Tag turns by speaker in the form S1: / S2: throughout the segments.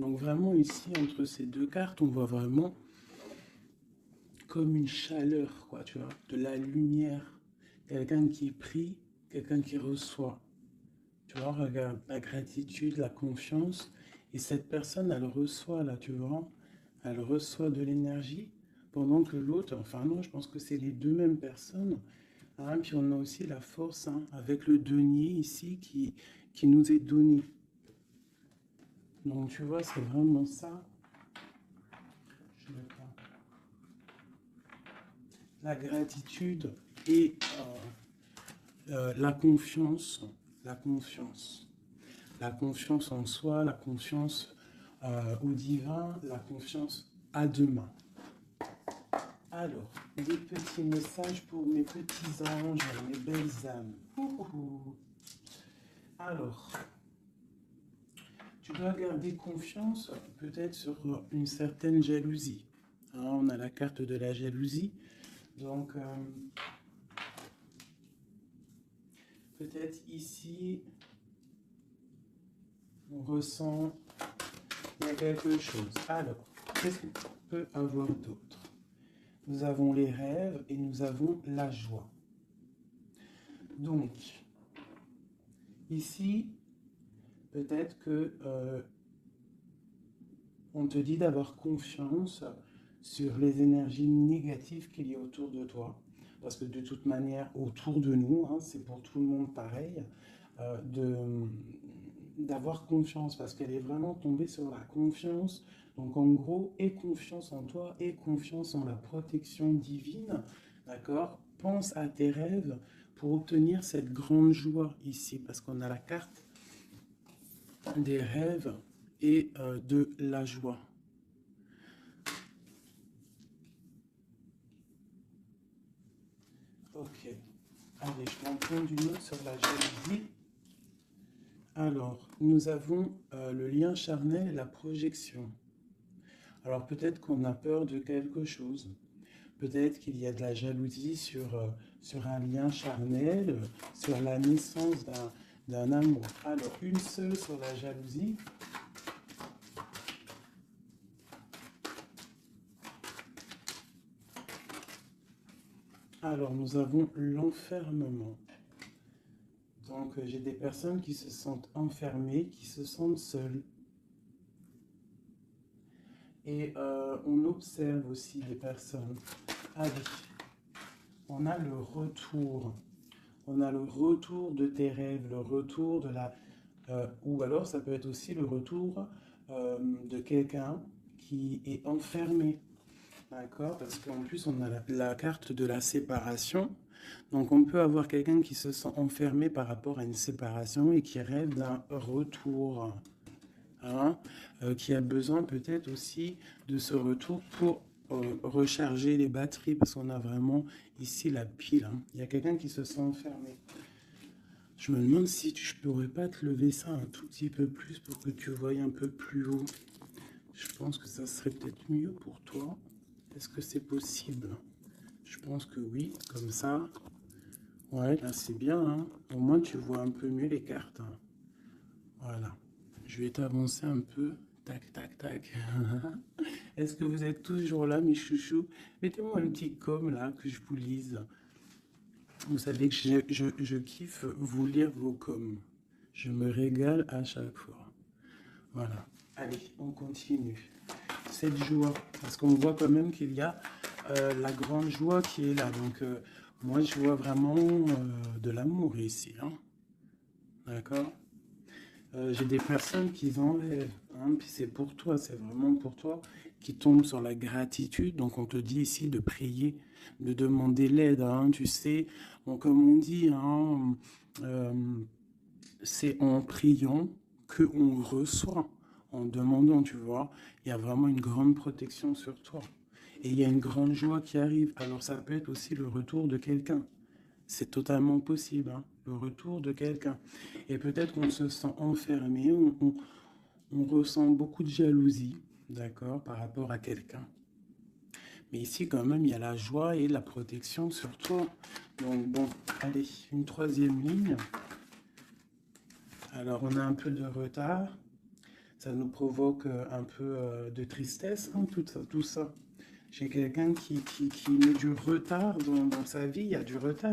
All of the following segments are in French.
S1: Donc vraiment ici, entre ces deux cartes, on voit vraiment comme une chaleur, quoi, tu vois, de la lumière. Quelqu'un qui prie, quelqu'un qui reçoit. Tu vois, regarde, la gratitude, la confiance. Et cette personne, elle reçoit, là, tu vois, elle reçoit de l'énergie, pendant que l'autre, enfin non, je pense que c'est les deux mêmes personnes. Hein, puis on a aussi la force, hein, avec le denier ici qui nous est donné. Donc tu vois, c'est vraiment ça. Je vais pas. La gratitude et la confiance, la confiance. La confiance en soi, la confiance au divin, la confiance à demain. Alors, des petits messages pour mes petits anges, mes belles âmes. Alors, tu dois garder confiance peut-être sur une certaine jalousie. Hein, on a la carte de la jalousie. Donc, peut-être ici, on ressent qu'il y a quelque chose. Alors, qu'est-ce qu'on peut avoir d'autre? Nous avons les rêves et nous avons la joie. Donc, ici, peut-être que on te dit d'avoir confiance sur les énergies négatives qu'il y a autour de toi. Parce que de toute manière, autour de nous, hein, c'est pour tout le monde pareil, d'avoir confiance, parce qu'elle est vraiment tombée sur la confiance. Donc en gros, aie confiance en toi, aie confiance en la protection divine, d'accord? Pense à tes rêves pour obtenir cette grande joie ici, parce qu'on a la carte des rêves et de la joie. Ok. Allez, je m'en prends une autre sur la jalousie. Alors, nous avons le lien charnel et la projection. Alors, peut-être qu'on a peur de quelque chose. Peut-être qu'il y a de la jalousie sur un lien charnel, sur la naissance d'un amour. Alors, une seule sur la jalousie. Alors, nous avons l'enfermement. Donc, j'ai des personnes qui se sentent enfermées, qui se sentent seules. Et on observe aussi des personnes. Allez, on a le retour. On a le retour de tes rêves, le retour de la... ou alors ça peut être aussi le retour de quelqu'un qui est enfermé. D'accord? Parce qu'en plus, on a la carte de la séparation. Donc, on peut avoir quelqu'un qui se sent enfermé par rapport à une séparation et qui rêve d'un retour. Hein, qui a besoin peut-être aussi de ce retour pour recharger les batteries, parce qu'on a vraiment ici la pile. Hein. Il y a quelqu'un qui se sent enfermé. Je me demande si je pourrais pas te lever ça un tout petit peu plus pour que tu voyes un peu plus haut. Je pense que ça serait peut-être mieux pour toi. Est-ce que c'est possible? Je pense que oui, comme ça. Ouais, là c'est bien. Hein. Au moins tu vois un peu mieux les cartes. Hein. Voilà. Je vais t'avancer un peu. Tac, tac, tac. Est-ce que vous êtes toujours là, mes chouchous? Mettez-moi un petit com là, que je vous lise. Vous savez que je kiffe vous lire vos coms. Je me régale à chaque fois. Voilà. Allez, on continue. Cette joie, parce qu'on voit quand même qu'il y a la grande joie qui est là. Donc, moi, je vois vraiment de l'amour ici. Hein. D'accord? J'ai des personnes qui enlèvent, hein, puis c'est pour toi, c'est vraiment pour toi, qui tombent sur la gratitude. Donc on te dit ici de prier, de demander l'aide, hein, tu sais, bon, comme on dit, hein, euh, c'est en priant qu'on reçoit, en demandant, tu vois. Il y a vraiment une grande protection sur toi. Et il y a une grande joie qui arrive. Alors ça peut être aussi le retour de quelqu'un. C'est totalement possible, hein, le retour de quelqu'un. Et peut-être qu'on se sent enfermé, on ressent beaucoup de jalousie, d'accord, par rapport à quelqu'un. Mais ici, quand même, il y a la joie et la protection sur toi. Donc, bon, allez, une troisième ligne. Alors, on a un peu de retard. ça nous provoque un peu de tristesse, hein, tout ça. J'ai quelqu'un qui met du retard dans sa vie, il y a du retard,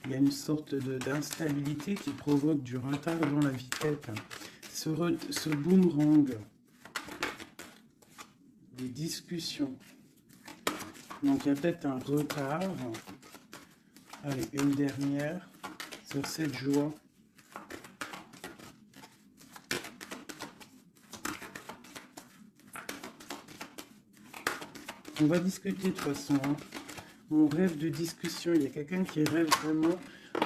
S1: il y a une sorte d'instabilité qui provoque du retard dans la vie de quelqu'un. Ce boomerang, des discussions, donc il y a peut-être un retard. Allez, une dernière sur cette joie. On va discuter de toute façon. Hein. On rêve de discussion. Il y a quelqu'un qui rêve vraiment.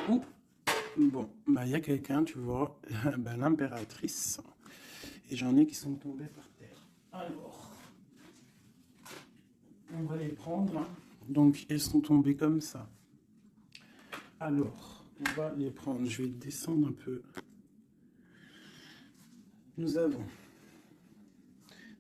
S1: Oh, bon, bah, il y a quelqu'un, tu vois, bah, l'impératrice. Et j'en ai qui sont tombés par terre. Alors, on va les prendre. Hein. Donc, elles sont tombées comme ça. Alors, on va les prendre. Je vais descendre un peu. Nous avons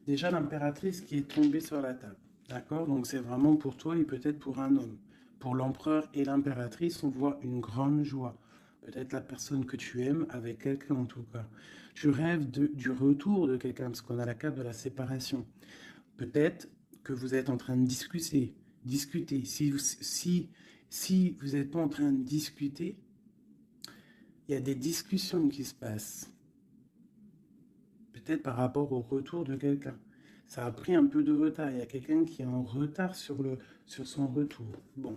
S1: déjà l'impératrice qui est tombée sur la table. D'accord? Donc c'est vraiment pour toi et peut-être pour un homme. Pour l'empereur et l'impératrice, on voit une grande joie. Peut-être la personne que tu aimes avec quelqu'un en tout cas. Tu rêves du retour de quelqu'un parce qu'on a la carte de la séparation. Peut-être que vous êtes en train de discuter. Si vous n'êtes pas en train de discuter, il y a des discussions qui se passent. Peut-être par rapport au retour de quelqu'un. Ça a pris un peu de retard. Il y a quelqu'un qui est en retard sur son retour. Bon.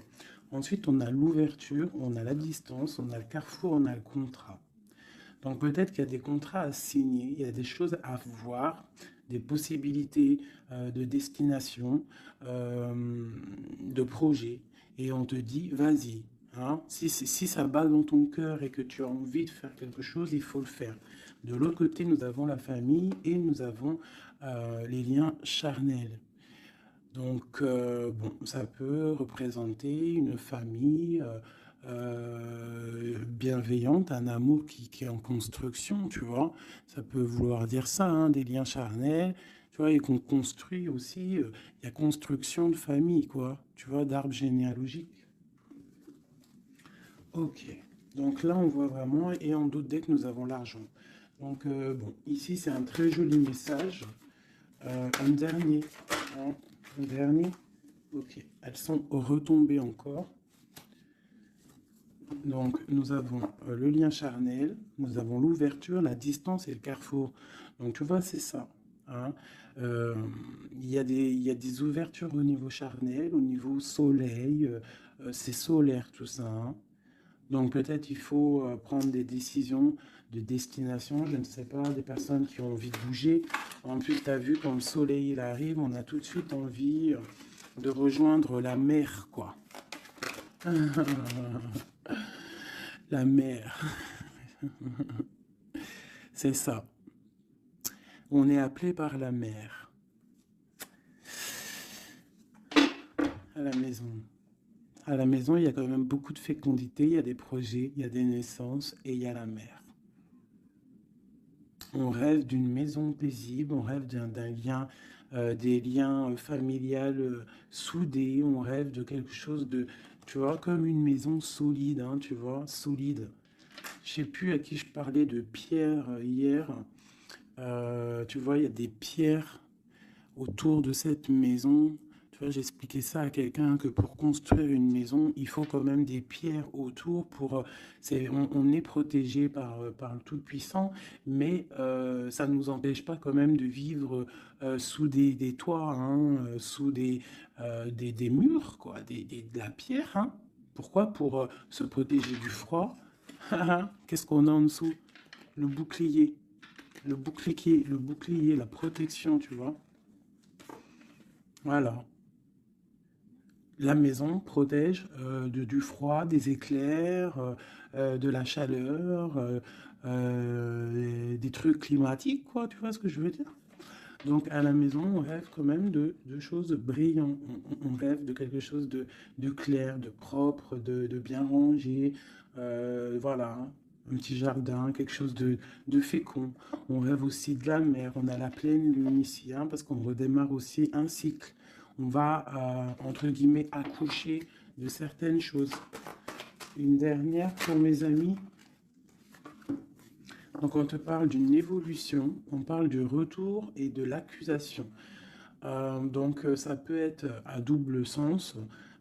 S1: Ensuite, on a l'ouverture, on a la distance, on a le carrefour, on a le contrat. Donc peut-être qu'il y a des contrats à signer, il y a des choses à voir, des possibilités de destination, de projet. Et on te dit, vas-y. Hein, si ça bat dans ton cœur et que tu as envie de faire quelque chose, il faut le faire. De l'autre côté, nous avons la famille et nous avons les liens charnels. Donc, bon, ça peut représenter une famille bienveillante, un amour qui est en construction, tu vois. Ça peut vouloir dire ça, hein, des liens charnels, tu vois, et qu'on construit aussi. Il y a construction de famille, quoi, tu vois, d'arbre généalogique. Ok, donc là, on voit vraiment, et en d'autres decks, nous avons l'argent. Donc, bon, ici, c'est un très joli message. Un dernier, hein, un dernier. Ok, elles sont retombées encore. Donc, nous avons le lien charnel, nous avons l'ouverture, la distance et le carrefour. Donc, tu vois, c'est ça. Hein. Il y a des ouvertures au niveau charnel, au niveau soleil. C'est solaire tout ça. Hein. Donc, peut-être il faut prendre des décisions de destination. Je ne sais pas, des personnes qui ont envie de bouger. En plus, tu as vu, quand le soleil il arrive, on a tout de suite envie de rejoindre la mer, quoi. La mer. C'est ça. On est appelé par la mer. À la maison. À la maison, il y a quand même beaucoup de fécondité, il y a des projets, il y a des naissances et il y a la mer. On rêve d'une maison paisible, on rêve d'un lien, des liens familiales soudés, on rêve de quelque chose de, tu vois, comme une maison solide, hein, tu vois, solide. Je sais plus à qui je parlais de pierre hier. Tu vois, il y a des pierres autour de cette maison. Tu vois, j'expliquais ça à quelqu'un que pour construire une maison, il faut quand même des pierres autour. On est protégé par le Tout-Puissant, mais ça ne nous empêche pas quand même de vivre sous des toits, hein, sous des murs, quoi, de la pierre. Hein. Pourquoi? Pour se protéger du froid. Qu'est-ce qu'on a en dessous? Le bouclier. Le bouclier, la protection, tu vois. Voilà. La maison protège du froid, des éclairs, de la chaleur, des trucs climatiques, quoi. Tu vois ce que je veux dire? Donc à la maison, on rêve quand même de choses brillantes. On rêve de quelque chose de clair, de propre, de bien rangé. Voilà, un petit jardin, quelque chose de fécond. On rêve aussi de la mer. On a la pleine lune ici, hein, parce qu'on redémarre aussi un cycle. On va, entre guillemets, accoucher de certaines choses. Une dernière pour mes amis. Donc on te parle d'une évolution, on parle du retour et de l'accusation. Donc ça peut être à double sens,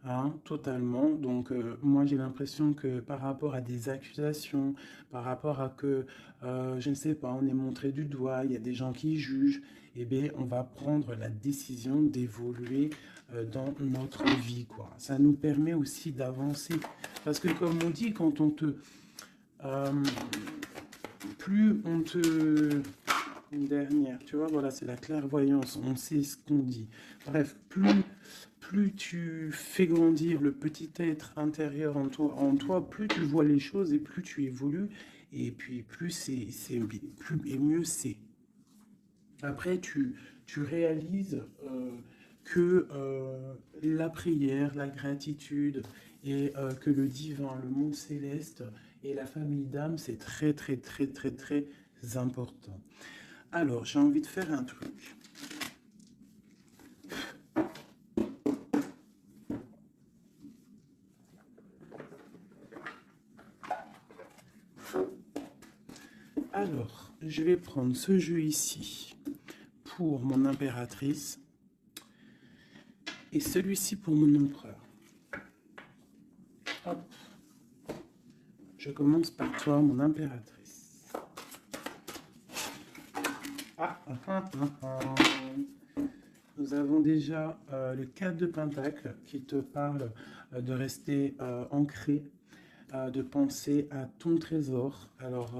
S1: hein, totalement. Donc moi j'ai l'impression que par rapport à des accusations, par rapport à que, je ne sais pas, on est montré du doigt, il y a des gens qui jugent, eh bien on va prendre la décision d'évoluer dans notre vie, quoi. Ça nous permet aussi d'avancer. Parce que comme on dit, quand on te... euh, plus on te... Une dernière, tu vois, voilà, c'est la clairvoyance, on sait ce qu'on dit. Bref, plus tu fais grandir le petit être intérieur en toi, plus tu vois les choses et plus tu évolues, et puis plus plus et mieux c'est. Après, tu réalises que la prière, la gratitude et que le divin, le monde céleste et la famille d'âme, c'est très, très, très, très, très important. Alors, j'ai envie de faire un truc. Alors, je vais prendre ce jeu ici pour mon impératrice et celui-ci pour mon empereur. Hop. Je commence par toi, mon impératrice. Nous avons déjà le 4 de Pentacle qui te parle de rester ancré, de penser à ton trésor. Alors,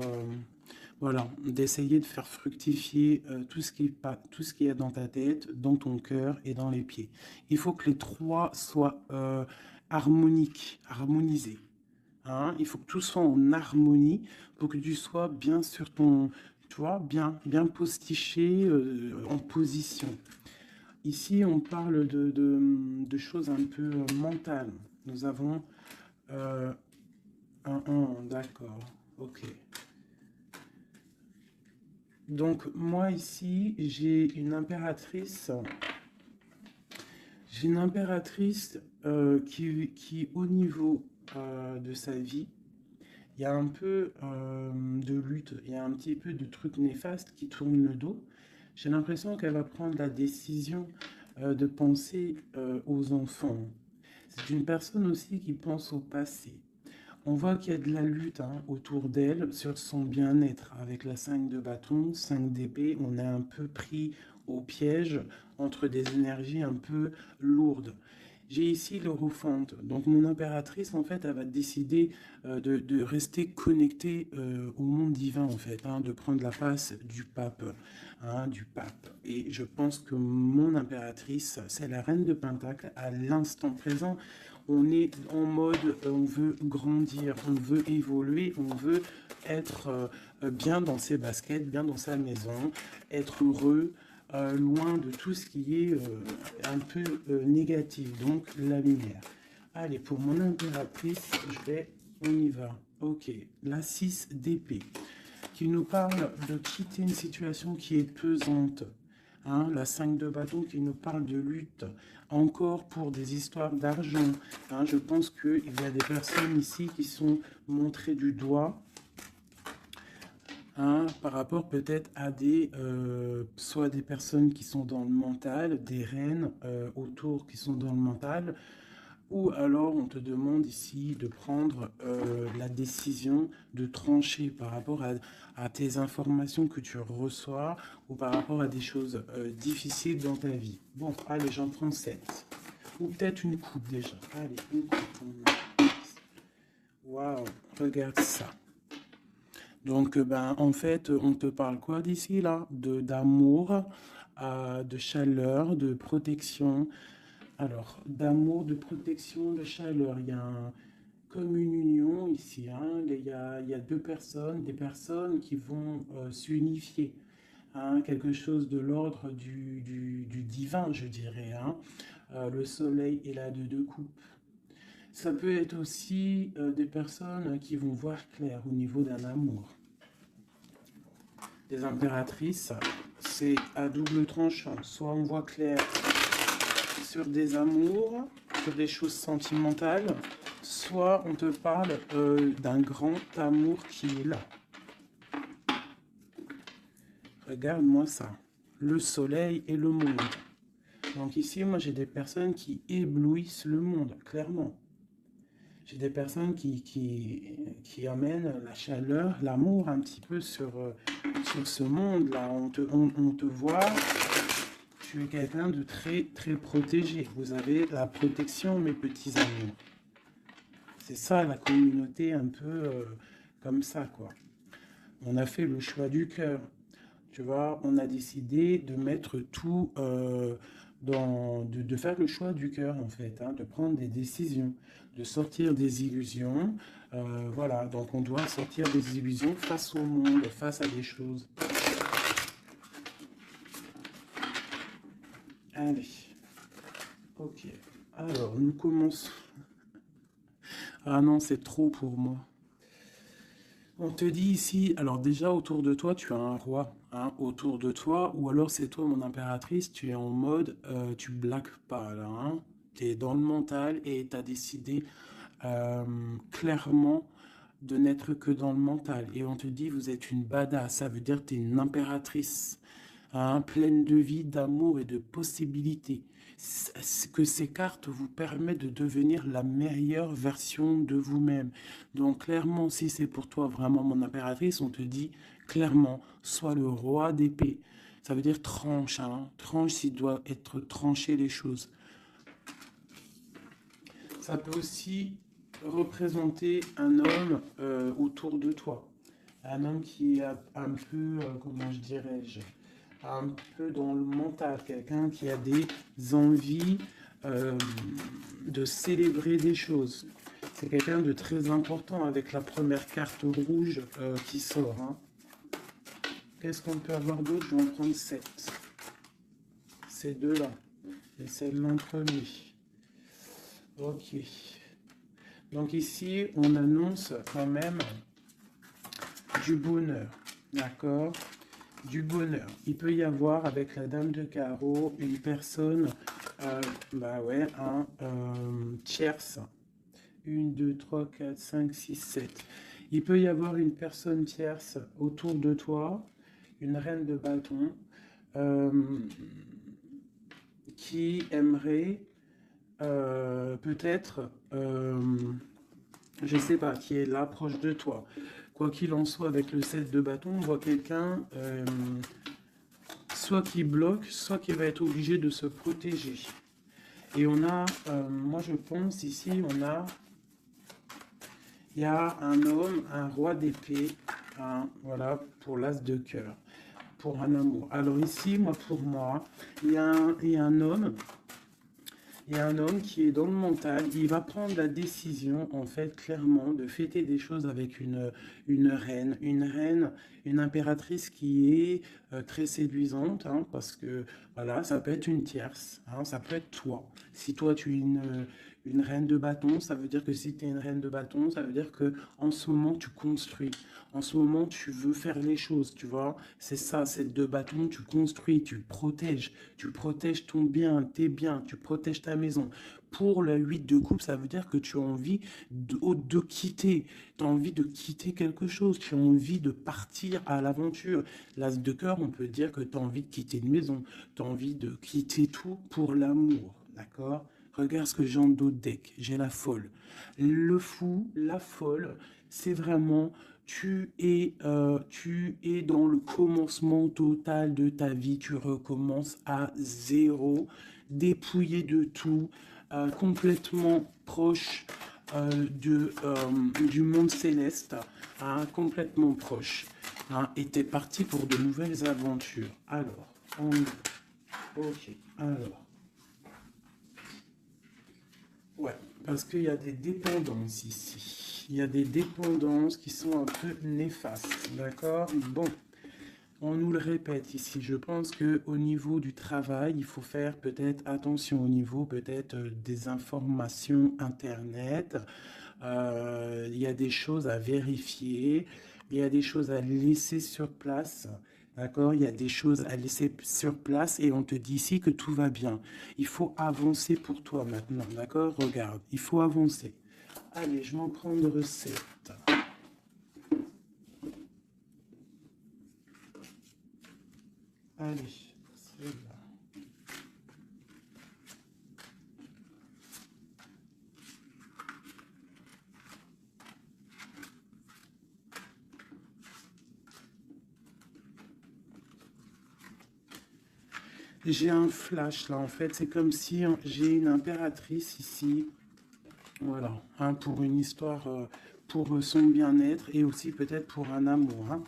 S1: voilà, d'essayer de faire fructifier tout ce qui est dans ta tête, dans ton cœur et dans les pieds. Il faut que les trois soient harmonisés. Hein, il faut que tout soit en harmonie pour que tu sois bien sur ton, tu vois, bien postiché en position. Ici, on parle de choses un peu mentales. Nous avons d'accord, ok. Donc, moi ici, j'ai une impératrice qui, au niveau de sa vie, il y a un peu de lutte, il y a un petit peu de trucs néfastes qui tournent le dos. J'ai l'impression qu'elle va prendre la décision de penser aux enfants. C'est une personne aussi qui pense au passé. On voit qu'il y a de la lutte autour d'elle sur son bien-être. Avec la 5 de bâton, 5 d'épée, on est un peu pris au piège entre des énergies un peu lourdes. J'ai ici l'Europhante. Donc mon impératrice, en fait, elle va décider de rester connectée au monde divin, en fait, de prendre la place du pape, du pape. Et je pense que mon impératrice, c'est la reine de Pentacle à l'instant présent. On est en mode, on veut grandir, on veut évoluer, on veut être bien dans ses baskets, bien dans sa maison, être heureux, loin de tout ce qui est un peu négatif, donc la lumière. Allez, pour mon impératrice, on y va. Ok, la 6 d'épée, qui nous parle de quitter une situation qui est pesante. La 5 de bâton qui nous parle de lutte, encore pour des histoires d'argent. Je pense qu'il y a des personnes ici qui sont montrées du doigt, par rapport peut-être à soit des personnes qui sont dans le mental, des reines autour qui sont dans le mental, ou alors on te demande ici de prendre la décision de trancher par rapport à tes informations que tu reçois ou par rapport à des choses difficiles dans ta vie. Bon, allez, j'en prends 7. Ou peut-être une coupe déjà. Allez, une coupe. Waouh, regarde ça. Donc, en fait, on te parle quoi d'ici là? D'amour, de chaleur, de protection. Alors, d'amour, de protection, de chaleur. Il y a comme une union ici. Il y a deux personnes, des personnes qui vont s'unifier. Quelque chose de l'ordre du divin, je dirais. Le soleil est là de deux coupes. Ça peut être aussi des personnes qui vont voir clair au niveau d'un amour. Des impératrices, c'est à double tranchant. Soit on voit clair sur des amours, sur des choses sentimentales, soit on te parle d'un grand amour qui est là. Regarde-moi ça. Le soleil et le monde. Donc ici, moi, j'ai des personnes qui éblouissent le monde, clairement. J'ai des personnes qui amènent la chaleur, l'amour un petit peu sur ce monde-là. On te voit, tu es quelqu'un de très, très protégé. Vous avez la protection, mes petits amours. C'est ça, la communauté un peu comme ça, quoi. On a fait le choix du cœur. Tu vois, on a décidé de mettre tout de faire le choix du cœur, en fait, hein, de prendre des décisions, de sortir des illusions. Voilà, donc on doit sortir des illusions face au monde, face à des choses. Allez, ok. Alors, nous commençons. Ah non, c'est trop pour moi. On te dit ici, alors déjà autour de toi, tu as un roi, hein, autour de toi, ou alors c'est toi mon impératrice, tu es en mode, tu blagues pas là, hein, tu es dans le mental et tu as décidé clairement de n'être que dans le mental. Et on te dit, vous êtes une badass, ça veut dire que tu es une impératrice, hein, pleine de vie, d'amour et de possibilités. Que ces cartes vous permettent de devenir la meilleure version de vous-même. Donc clairement, si c'est pour toi vraiment mon impératrice, on te dit clairement, sois le roi d'épée. Ça veut dire tranche, hein, tranche s'il doit être tranché les choses. Ça peut aussi représenter un homme autour de toi. Un homme qui est un peu, comment je dirais-je, un peu dans le mental, quelqu'un qui a des envies de célébrer des choses. C'est quelqu'un de très important avec la première carte rouge qui sort. Hein. Qu'est-ce qu'on peut avoir d'autre? Je vais en prendre 7. Ces deux-là. Et celle-là en premier. Ok. Donc ici, on annonce quand même du bonheur. D'accord? Du bonheur. Il peut y avoir avec la dame de carreau une personne, bah ouais, un tierce. 1, 2, 3, 4, 5, 6, 7. Il peut y avoir une personne tierce autour de toi, une reine de bâton, qui aimerait peut-être, je sais pas, qui est là proche de toi. Quoi qu'il en soit, avec le 7 de bâton, on voit quelqu'un soit qui bloque, soit qui va être obligé de se protéger. Et on a, moi je pense ici, il y a un homme, un roi d'épée, hein, voilà, pour l'as de cœur, pour un amour. Alors ici, pour moi, il y a un homme. Il y a un homme qui est dans le mental, il va prendre la décision, en fait, clairement, de fêter des choses avec une reine, une impératrice qui est très séduisante, hein, parce que, voilà, ça peut être une tierce, hein, ça peut être toi. Si toi, tu es une reine de bâton, ça veut dire que si tu es une reine de bâton, ça veut dire que en ce moment, tu construis. En ce moment, tu veux faire les choses, tu vois. C'est ça, c'est deux bâtons, tu construis, tu protèges ton bien, tes biens, tu protèges ta maison. Pour le 8 de coupe, ça veut dire que tu as envie de quitter, tu as envie de quitter quelque chose, tu as envie de partir à l'aventure. L'as de cœur, on peut dire que tu as envie de quitter une maison, tu as envie de quitter tout pour l'amour, d'accord? Regarde ce que j'ai en dos de deck, j'ai la folle. Le fou, la folle, c'est vraiment tu es dans le commencement total de ta vie, tu recommences à zéro, dépouillé de tout, complètement proche du monde céleste, hein, complètement proche. Hein, et tu es parti pour de nouvelles aventures. Alors, ok, alors. Ouais, parce qu'il y a des dépendances ici. Il y a des dépendances qui sont un peu néfastes, d'accord? Bon, on nous le répète ici. Je pense qu'au niveau du travail, il faut faire peut-être attention au niveau peut-être des informations Internet. Il y a des choses à vérifier. Il y a des choses à laisser sur place. D'accord? Il y a des choses à laisser sur place et on te dit ici que tout va bien. Il faut avancer pour toi maintenant. D'accord? Regarde, il faut avancer. Allez, je m'en prends une recette. Allez, c'est là. J'ai un flash là, en fait, c'est comme si j'ai une impératrice ici, voilà, hein, pour une histoire, pour son bien-être et aussi peut-être pour un amour. Hein.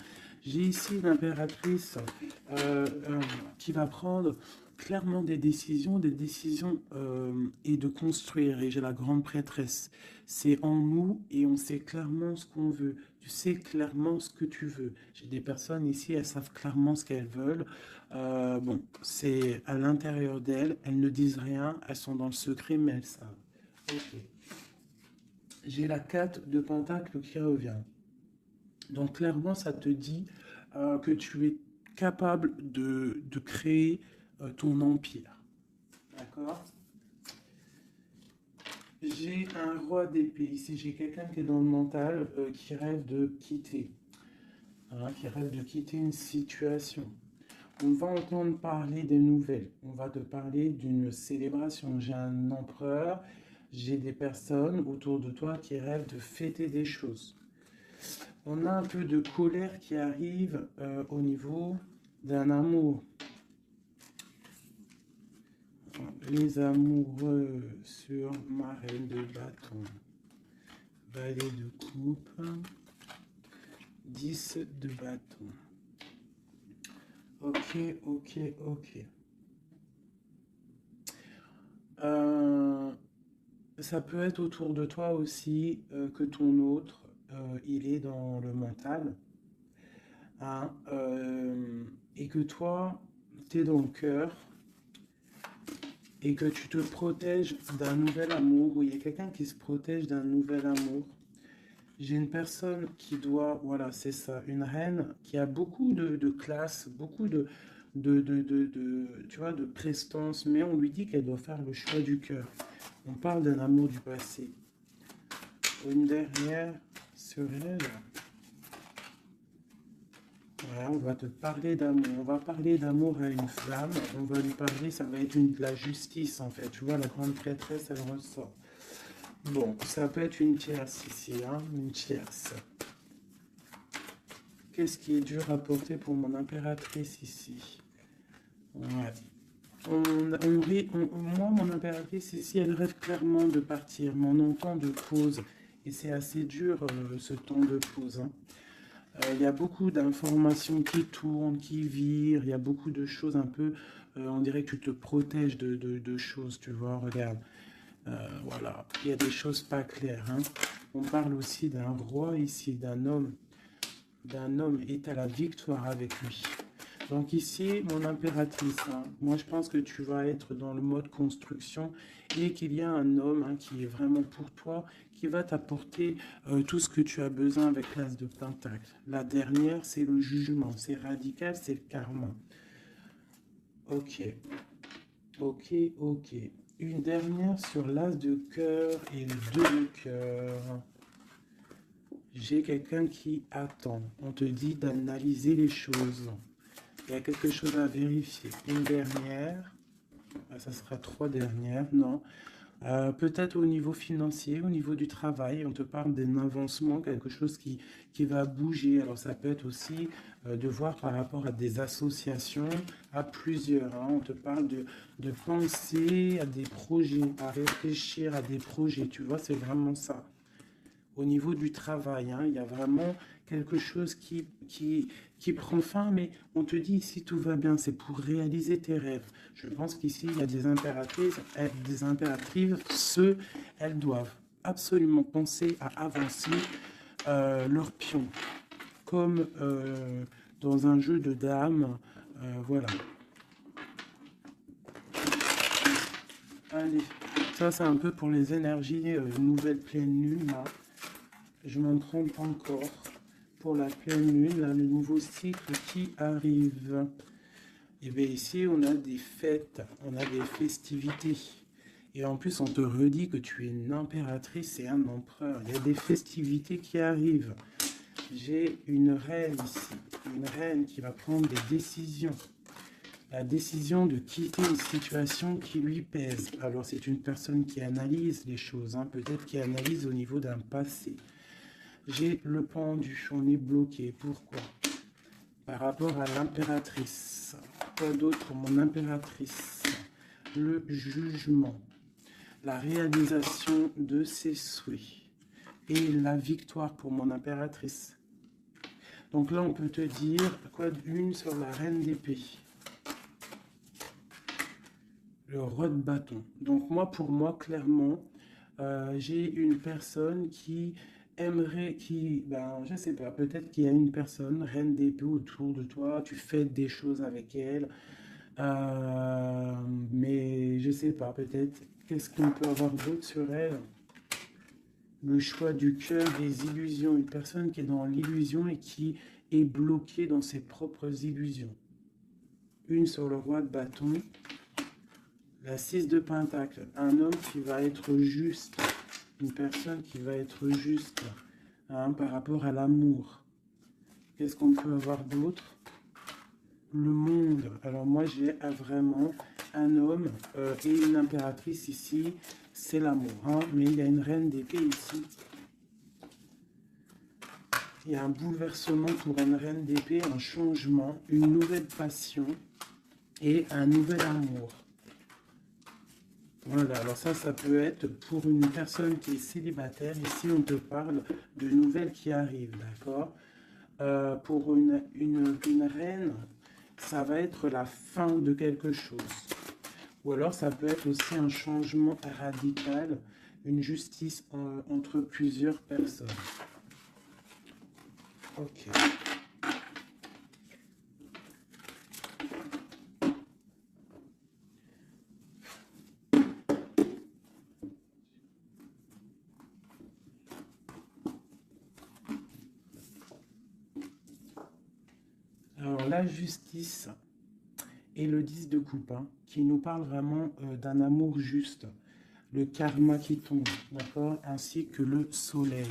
S1: J'ai ici l'impératrice qui va prendre clairement des décisions et de construire. Et j'ai la grande prêtresse. C'est en nous et on sait clairement ce qu'on veut. Tu sais clairement ce que tu veux. J'ai des personnes ici, elles savent clairement ce qu'elles veulent. Bon, c'est à l'intérieur d'elles. Elles ne disent rien. Elles sont dans le secret, mais elles savent. Ok. J'ai la 4 de Pentacle qui revient. Donc clairement, ça te dit que tu es capable de créer ton empire. D'accord? J'ai un roi d'épée. Ici, j'ai quelqu'un qui est dans le mental, qui rêve de quitter. Hein, qui rêve de quitter une situation. On va entendre parler des nouvelles. On va te parler d'une célébration. J'ai un empereur. J'ai des personnes autour de toi qui rêvent de fêter des choses. On a un peu de colère qui arrive au niveau d'un amour. Les amoureux sur ma reine de bâton. Valet de coupe. 10 de bâton. Ok, ok, ok. Ça peut être autour de toi aussi que ton autre, il est dans le mental. Hein, et que toi, tu es dans le cœur. Et que tu te protèges d'un nouvel amour, ou il y a quelqu'un qui se protège d'un nouvel amour. J'ai une personne qui doit, voilà, c'est ça, une reine qui a beaucoup de classe, beaucoup tu vois, de prestance, mais on lui dit qu'elle doit faire le choix du cœur. On parle d'un amour du passé. Une dernière sur elle. Voilà, on va te parler d'amour. On va parler d'amour à une flamme. On va lui parler, ça va être de la justice en fait. Tu vois, la grande prêtresse, elle ressort. Bon, ça peut être une tierce ici, hein, une tierce. Qu'est-ce qui est dur à porter pour mon impératrice ici? Ouais. Moi, mon impératrice ici, elle rêve clairement de partir, mais on entend de pause. Et c'est assez dur ce temps de pause. Hein. Il y a beaucoup d'informations qui tournent, qui virent, il y a beaucoup de choses un peu, on dirait que tu te protèges de choses, tu vois, regarde. Voilà, il y a des choses pas claires. Hein. On parle aussi d'un roi ici, d'un homme est à la victoire avec lui. Donc ici, mon impératrice, hein, moi je pense que tu vas être dans le mode construction et qu'il y a un homme hein, qui est vraiment pour toi, qui va t'apporter tout ce que tu as besoin avec l'as de pentacle. La dernière, c'est le jugement, c'est radical, c'est le karma. Ok, ok, ok. Une dernière sur l'as de cœur et le 2 de cœur. J'ai quelqu'un qui attend. On te dit d'analyser les choses. Il y a quelque chose à vérifier. Une dernière. Ah, ça sera 3 dernières. Non. Peut-être au niveau financier, au niveau du travail. On te parle d'un avancement, quelque chose qui va bouger. Alors ça peut être aussi de voir par rapport à des associations, à plusieurs. Hein. On te parle de penser à des projets, à réfléchir à des projets. Tu vois, c'est vraiment ça. Au niveau du travail, hein, il y a vraiment quelque chose qui prend fin, mais on te dit ici tout va bien, c'est pour réaliser tes rêves. Je pense qu'ici, il y a des impératrices, elles doivent absolument penser à avancer leur pion, comme dans un jeu de dames, voilà. Allez, ça c'est un peu pour les énergies nouvelle pleine lune, là. Je m'en trompe encore pour la pleine lune, là, le nouveau cycle qui arrive. Et bien ici, on a des fêtes, on a des festivités. Et en plus, on te redit que tu es une impératrice et un empereur. Il y a des festivités qui arrivent. J'ai une reine ici, une reine qui va prendre des décisions. la décision de quitter une situation qui lui pèse. Alors, c'est une personne qui analyse les choses, hein, peut-être qui analyse au niveau d'un passé. J'ai le pendu, on est bloqué. Pourquoi? Par rapport à l'impératrice. Quoi d'autre pour mon impératrice? Le jugement, la réalisation de ses souhaits et la victoire pour mon impératrice. Donc là, on peut te dire quoi d'une sur la reine d'épée. Le roi de bâton. Donc moi, pour moi, clairement, j'ai une personne qui aimerait, je sais pas, peut-être qu'il y a une personne, reine d'épée autour de toi, tu fais des choses avec elle, mais je sais pas, peut-être, qu'est-ce qu'on peut avoir d'autre sur elle? Le choix du cœur, des illusions, une personne qui est dans l'illusion et qui est bloquée dans ses propres illusions. Une sur le roi de bâton. La 6 de pentacle, un homme qui va être juste, une personne qui va être juste, hein, par rapport à l'amour. Qu'est-ce qu'on peut avoir d'autre? Le monde. Alors moi j'ai vraiment un homme et une impératrice ici, c'est l'amour, hein, mais il y a une reine d'épée ici. Il y a un bouleversement pour une reine d'épée, un changement, une nouvelle passion et un nouvel amour. Voilà, alors ça peut être pour une personne qui est célibataire. Ici, on te parle de nouvelles qui arrivent, d'accord? Pour une reine, ça va être la fin de quelque chose. Ou alors, ça peut être aussi un changement radical, une justice entre plusieurs personnes. Ok. Alors, la justice et le 10 de coupe, hein, qui nous parle vraiment d'un amour juste, le karma qui tombe, d'accord, ainsi que le soleil.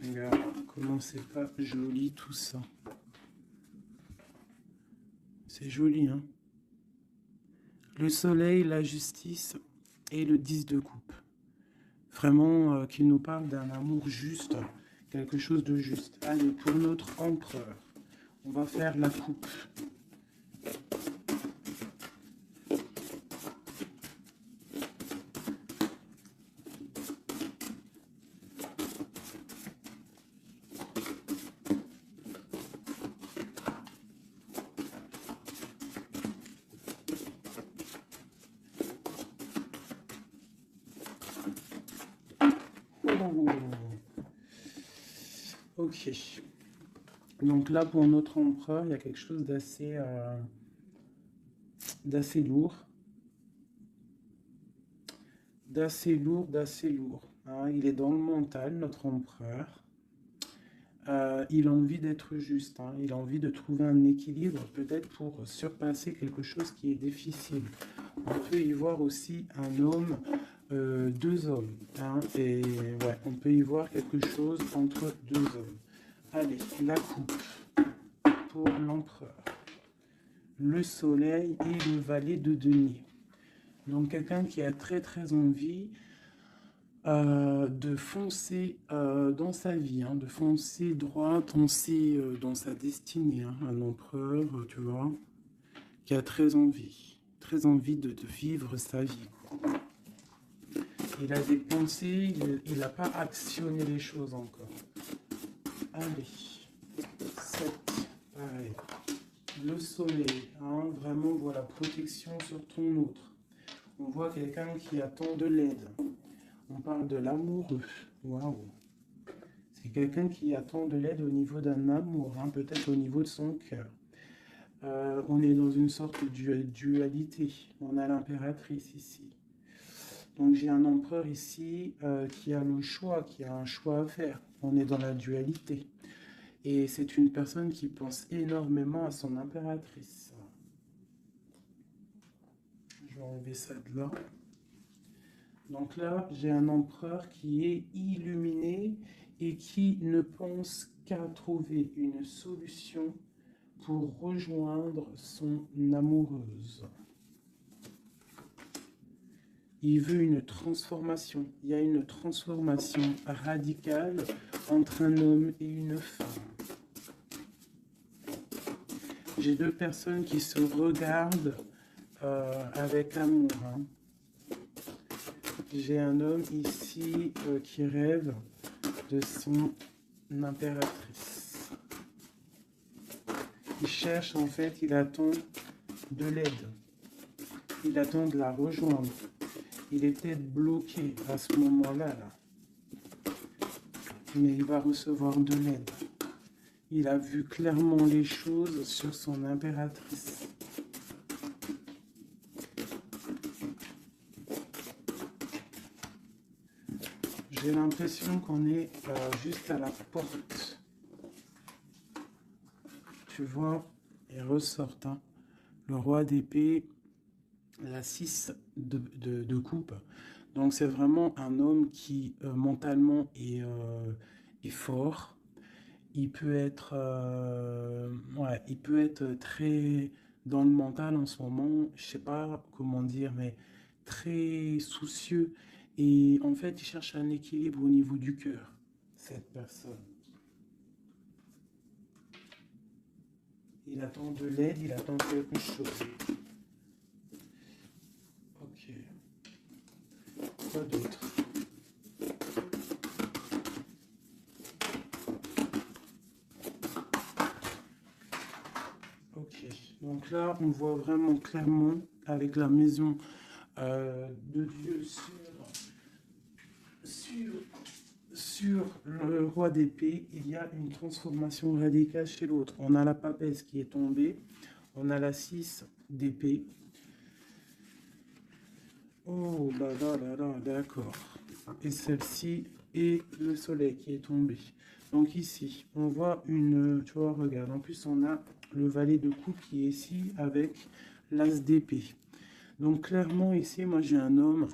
S1: Regarde comment c'est pas joli tout ça. C'est joli, hein. Le soleil, la justice et le 10 de coupe. Vraiment qui nous parle d'un amour juste, quelque chose de juste. Allez, pour notre empereur, on va faire la coupe. Ok. Donc là, pour notre empereur, il y a quelque chose d'assez lourd. D'assez lourd. Hein. Il est dans le mental, notre empereur. Il a envie d'être juste. Hein. Il a envie de trouver un équilibre, peut-être pour surpasser quelque chose qui est difficile. On peut y voir aussi un homme, deux hommes. Hein. Et ouais, on peut y voir quelque chose entre deux hommes. Allez, la coupe pour l'empereur. Le soleil et le valet de denier. Donc quelqu'un qui a très envie de foncer dans sa vie, hein, de foncer droit dans sa destinée. Hein, un empereur, tu vois, qui a très envie de vivre sa vie. Quoi. Il a des pensées, il n'a pas actionné les choses encore. Allez, 7, pareil. Le soleil, hein, vraiment, voilà, protection sur ton autre. On voit quelqu'un qui attend de l'aide. On parle de l'amoureux. Waouh. C'est quelqu'un qui attend de l'aide au niveau d'un amour, hein, peut-être au niveau de son cœur. On est dans une sorte de dualité. On a l'impératrice ici. Donc j'ai un empereur ici qui a le choix, qui a un choix à faire. On est dans la dualité. Et c'est une personne qui pense énormément à son impératrice. Je vais enlever ça de là. Donc là, j'ai un empereur qui est illuminé et qui ne pense qu'à trouver une solution pour rejoindre son amoureuse. Il veut une transformation. Il y a une transformation radicale entre un homme et une femme. J'ai deux personnes qui se regardent avec amour. Hein. J'ai un homme ici qui rêve de son impératrice. Il cherche, en fait, il attend de l'aide. Il attend de la rejoindre. Il était bloqué à ce moment-là. Là. Mais il va recevoir de l'aide. Il a vu clairement les choses sur son impératrice. J'ai l'impression qu'on est juste à la porte. Tu vois, il ressort hein, le roi d'épée, la 6 de coupe. Donc c'est vraiment un homme qui mentalement est fort. Il peut être très dans le mental en ce moment, je sais pas comment dire, mais très soucieux. Et en fait, il cherche un équilibre au niveau du cœur, cette personne. Il attend de l'aide, il attend quelque chose. Ok. Quoi d'autre? Ok. Donc là, on voit vraiment clairement avec la maison de Dieu sur le roi d'épée, il y a une transformation radicale chez l'autre. On a la papesse qui est tombée, on a la 6 d'épée. Oh là là là là, d'accord. Et celle-ci et le soleil qui est tombé. Donc ici, on voit une, tu vois, regarde, en plus on a le valet de coupe qui est ici avec l'as d'épée. Donc clairement ici, moi j'ai un homme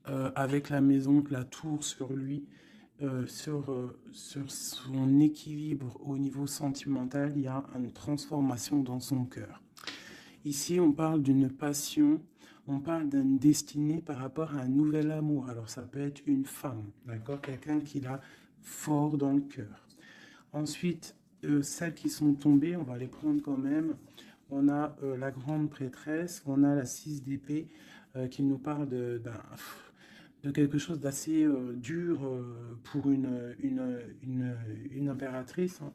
S1: avec la maison, la tour sur lui, sur son équilibre au niveau sentimental, il y a une transformation dans son cœur. Ici, on parle d'une passion, on parle d'une destinée par rapport à un nouvel amour. Alors ça peut être une femme, d'accord, quelqu'un qui l'a fort dans le cœur. Ensuite, celles qui sont tombées, on va les prendre quand même. On a la grande prêtresse, on a la 6 d'épée qui nous parle de quelque chose d'assez dur pour une impératrice. Hein.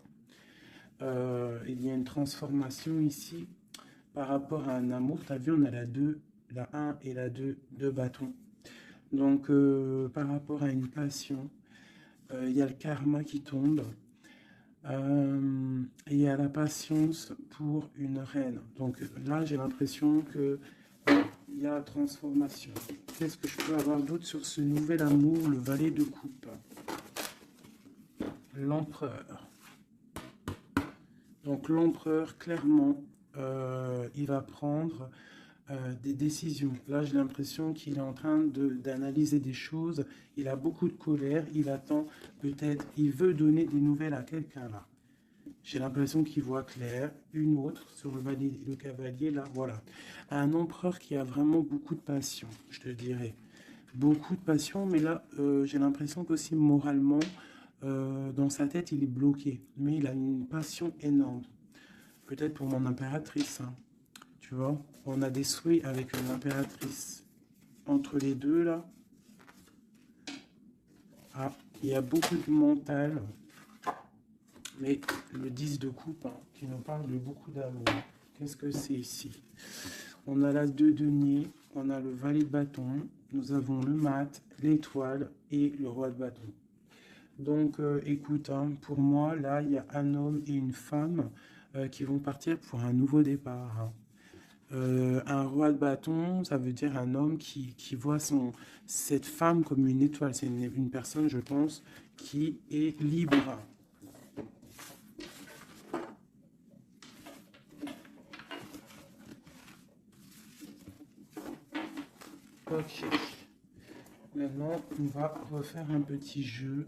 S1: Il y a une transformation ici par rapport à un amour. Tu as vu, on a la 1 et la 2 de bâton. Donc, par rapport à une passion, il y a le karma qui tombe. Et il y a la patience pour une reine. Donc là, j'ai l'impression que il y a transformation. Qu'est-ce que je peux avoir d'autre sur ce nouvel amour, le valet de coupe? L'empereur. Donc l'empereur, clairement, il va prendre des décisions. Là, j'ai l'impression qu'il est en train d'analyser des choses. Il a beaucoup de colère. Il attend peut-être, il veut donner des nouvelles à quelqu'un là. J'ai l'impression qu'il voit clair. Une autre sur le cavalier, là, voilà. Un empereur qui a vraiment beaucoup de passion, je te dirais. Beaucoup de passion, mais là, j'ai l'impression qu'aussi moralement, dans sa tête, il est bloqué. Mais il a une passion énorme. Peut-être pour mon impératrice, hein. Tu vois, on a des souhaits avec une impératrice. Entre les deux, là, ah, il y a beaucoup de mental. Mais le 10 de coupe, hein, qui nous parle de beaucoup d'amour. Qu'est-ce que c'est ici? On a l'as de denier, on a le valet de bâton, nous avons le mat, l'étoile et le roi de bâton. Donc, écoute, hein, pour moi, là, il y a un homme et une femme qui vont partir pour un nouveau départ. Hein. Un roi de bâton, ça veut dire un homme qui voit cette femme comme une étoile. C'est une personne, je pense, qui est libre. Ok. Maintenant, on va refaire un petit jeu.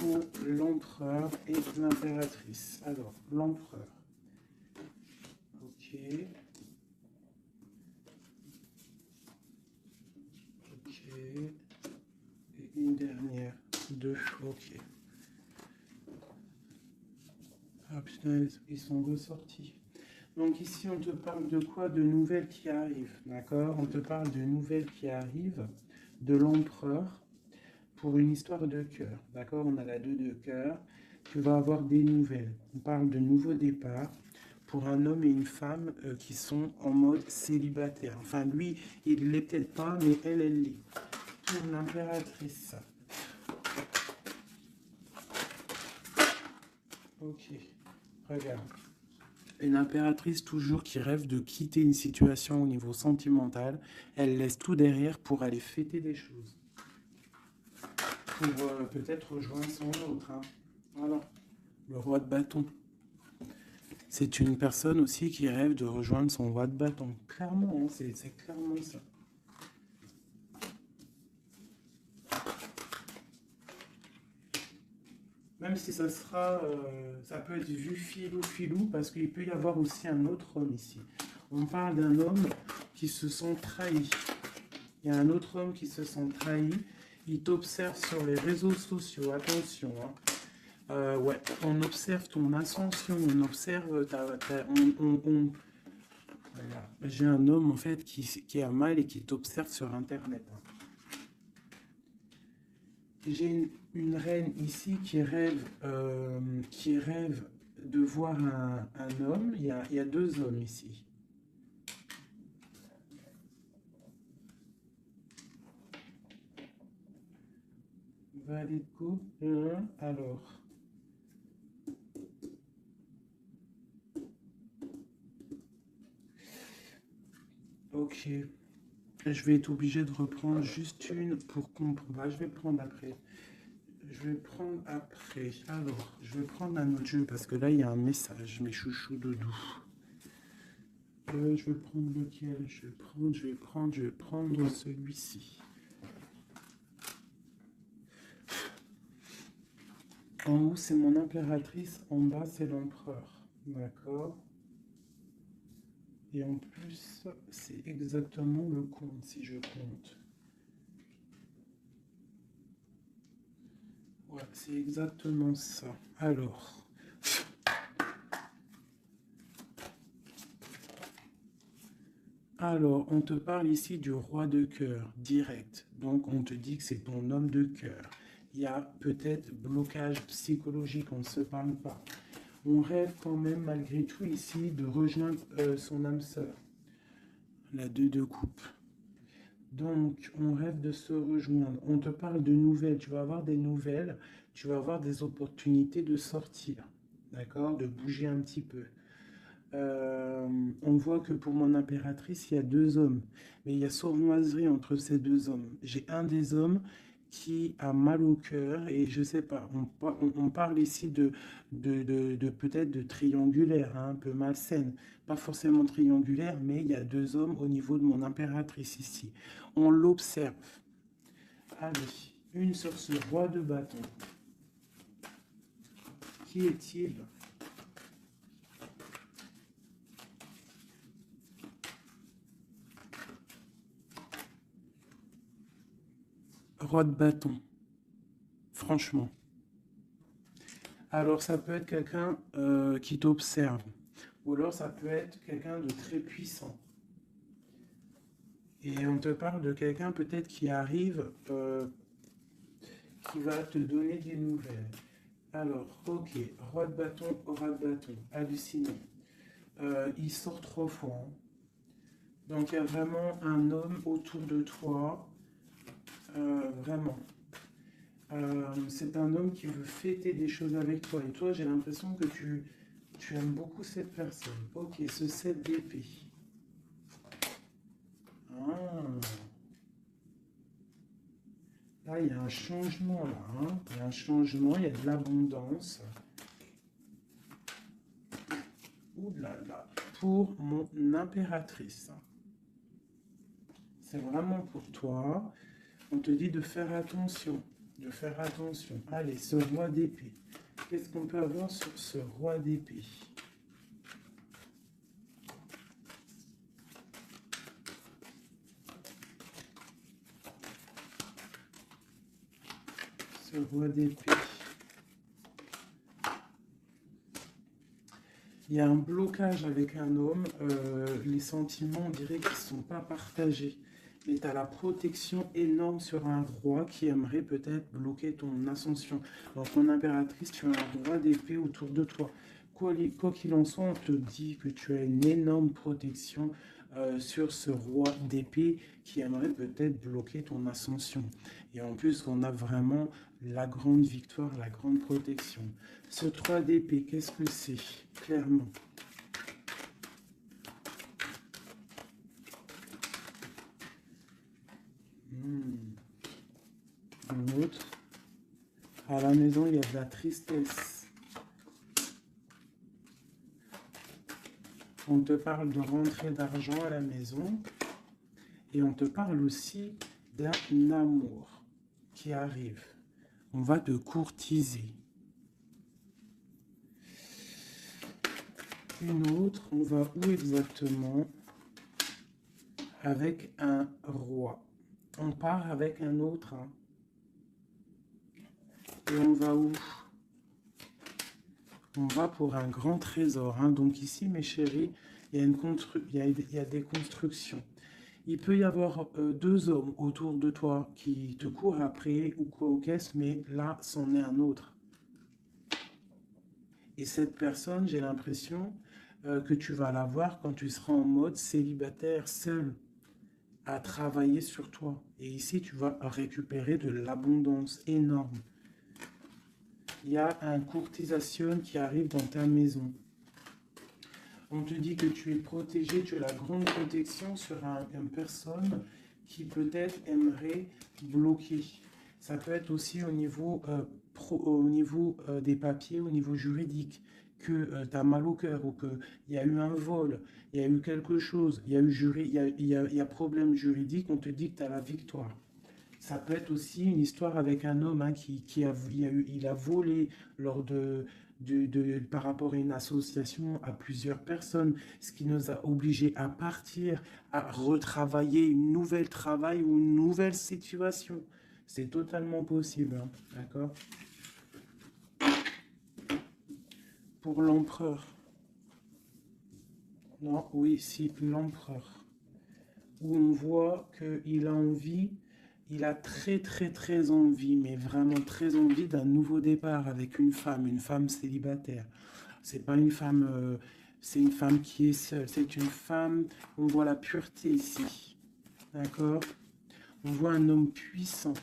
S1: pour l'empereur et l'impératrice. Alors, l'empereur. Ok. Ok. Et une dernière. 2. Ok. Ah putain, ils sont ressortis. Donc ici, on te parle de quoi? De nouvelles qui arrivent, d'accord? On te parle de nouvelles qui arrivent de l'empereur pour une histoire de cœur, d'accord? On a la 2 de cœur. Tu vas avoir des nouvelles. On parle de nouveaux départs pour un homme et une femme qui sont en mode célibataire. Enfin, lui, il ne l'est peut-être pas, mais elle l'est. Pour l'impératrice. Ok, regarde. Une impératrice toujours qui rêve de quitter une situation au niveau sentimental, elle laisse tout derrière pour aller fêter des choses. Pour peut-être rejoindre son autre. Hein. Voilà, le roi de bâton. C'est une personne aussi qui rêve de rejoindre son roi de bâton. Clairement, hein, c'est clairement ça. Même si ça sera, ça peut être vu filou, parce qu'il peut y avoir aussi un autre homme ici. On parle d'un homme qui se sent trahi. Il y a un autre homme qui se sent trahi. Il t'observe sur les réseaux sociaux. Attention, hein. Ouais, on observe ton ascension, on observe voilà. J'ai un homme en fait qui a mal et qui t'observe sur Internet. Hein. J'ai une reine ici qui rêve de voir un homme. Il y a 2 hommes ici. Valide go. Alors. Ok. Je vais être obligé de reprendre juste une pour comprendre. Bah, je vais prendre après. Alors, je vais prendre un autre jeu parce que là, il y a un message, mes chouchous doudou. Je vais prendre lequel? Je vais prendre celui-ci. En haut, c'est mon impératrice. En bas, c'est l'empereur. D'accord? Et en plus, c'est exactement le compte, si je compte. Ouais, c'est exactement ça. Alors, on te parle ici du roi de cœur, direct. Donc, on te dit que c'est ton homme de cœur. Il y a peut-être blocage psychologique, on ne se parle pas. On rêve quand même, malgré tout, ici, de rejoindre son âme sœur. La 2 de coupe. Donc, on rêve de se rejoindre. On te parle de nouvelles. Tu vas avoir des nouvelles. Tu vas avoir des opportunités de sortir. D'accord? De bouger un petit peu. On voit que pour mon impératrice, il y a 2 hommes. Mais il y a sournoiserie entre ces 2 hommes. J'ai un des hommes qui a mal au cœur et je sais pas, on parle ici de peut-être de triangulaire, hein, un peu malsaine. Pas forcément triangulaire, mais il y a 2 hommes au niveau de mon impératrice ici. On l'observe. Allez, une sur ce roi de bâton. Qui est-il? Roi de bâton. Franchement. Alors, ça peut être quelqu'un qui t'observe. Ou alors, ça peut être quelqu'un de très puissant. Et on te parle de quelqu'un peut-être qui arrive, qui va te donner des nouvelles. Alors, ok, roi de bâton, aura de bâton, hallucinant. Il sort 3 fois. Hein. Donc, il y a vraiment un homme autour de toi. Vraiment. C'est un homme qui veut fêter des choses avec toi. Et toi, j'ai l'impression que tu aimes beaucoup cette personne. Ok, ce 7 d'épée. Ah. Là, il y a un changement, là. Hein. Il y a un changement, il y a de l'abondance. Ouh là là. Pour mon impératrice. C'est vraiment pour toi. On te dit de faire attention. de faire attention. Allez, ce roi d'épée. Qu'est-ce qu'on peut avoir sur ce roi d'épée? Ce roi d'épée. Il y a un blocage avec un homme. Les sentiments, on dirait qu'ils ne sont pas partagés. Et tu as la protection énorme sur un roi qui aimerait peut-être bloquer ton ascension. Donc en impératrice, tu as un roi d'épée autour de toi. Quoi qu'il en soit, on te dit que tu as une énorme protection sur ce roi d'épée qui aimerait peut-être bloquer ton ascension. Et en plus, on a vraiment la grande victoire, la grande protection. Ce 3 d'épée, qu'est-ce que c'est? Clairement. Un autre. À la maison, il y a de la tristesse. On te parle de rentrée d'argent à la maison. Et on te parle aussi d'un amour qui arrive. On va te courtiser. Une autre, on va où exactement? Avec un roi. On part avec un autre. Hein. Et on va où? On va pour un grand trésor. Hein. Donc ici, mes chéris, il y a des constructions. Il peut y avoir 2 hommes autour de toi qui te courent après ou quoi aux caisses, mais là, c'en est un autre. Et cette personne, j'ai l'impression que tu vas la voir quand tu seras en mode célibataire, seul, à travailler sur toi. Et ici, tu vas récupérer de l'abondance énorme. Il y a un courtisation qui arrive dans ta maison. On te dit que tu es protégé, tu as la grande protection sur une personne qui peut-être aimerait bloquer. Ça peut être aussi au niveau, des papiers, au niveau juridique, que tu as mal au cœur ou qu'il y a eu un vol, il y a eu quelque chose, il y a problème juridique, on te dit que tu as la victoire. Ça peut être aussi une histoire avec un homme hein, il a volé par rapport à une association à plusieurs personnes, ce qui nous a obligés à partir, à retravailler une nouvelle travail ou une nouvelle situation. C'est totalement possible, hein, d'accord? Pour l'empereur. Non, oui, si, l'empereur. Où on voit qu'il a envie. Il a très envie, mais vraiment très envie d'un nouveau départ avec une femme célibataire. C'est pas une femme, c'est une femme qui est seule. C'est une femme, on voit la pureté ici, d'accord? On voit un homme puissant.